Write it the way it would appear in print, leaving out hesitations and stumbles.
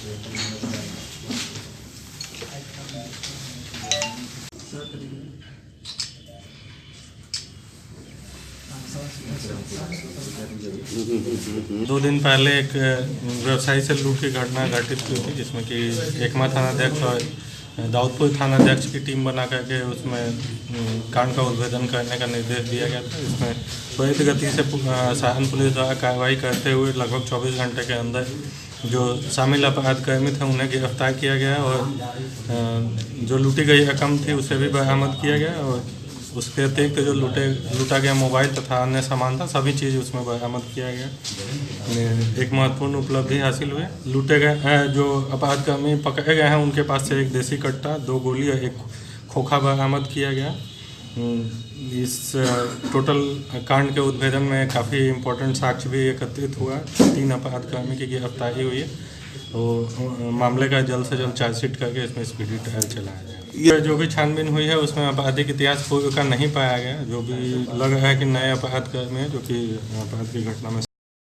दो दिन पहले एक व्यवसायी से लूट की घटना घटित हुई थी, जिसमें कि एकमा थानाध्यक्ष और दाऊदपुर थानाध्यक्ष की टीम बना करके उसमें कांड का उद्भेदन करने का निर्देश दिया गया था। इसमें त्वरित गति से सहारन पुलिस द्वारा कार्रवाई करते हुए लगभग 24 घंटे के अंदर जो शामिल अपराधकर्मी थे उन्हें गिरफ्तार किया गया और जो लूटी गई रकम थी उसे भी बरामद किया गया और उसके अतिरिक्त जो लूटा गया मोबाइल तथा अन्य सामान था, सभी चीज़ उसमें बरामद किया गया। एक महत्वपूर्ण उपलब्धि हासिल हुई। लूटे गए जो अपराधकर्मी पकड़े गए हैं उनके पास से एक देसी कट्टा, 2 गोली और एक खोखा बरामद किया गया। इस टोटल कांड के उद्भेदन में काफ़ी इम्पोर्टेंट साक्ष्य भी एकत्रित हुआ। 3 अपराधकर्मी की गिरफ्तारी हुई है और मामले का जल्द से जल्द चार्जशीट करके इसमें स्पीडी ट्रायल चलाया जाएगा। ये जो भी छानबीन हुई है उसमें आपराधिक इतिहास पूर्व का नहीं पाया गया, जो भी लग रहा है कि नए अपराधकर्मी है जो कि अपराध की घटना में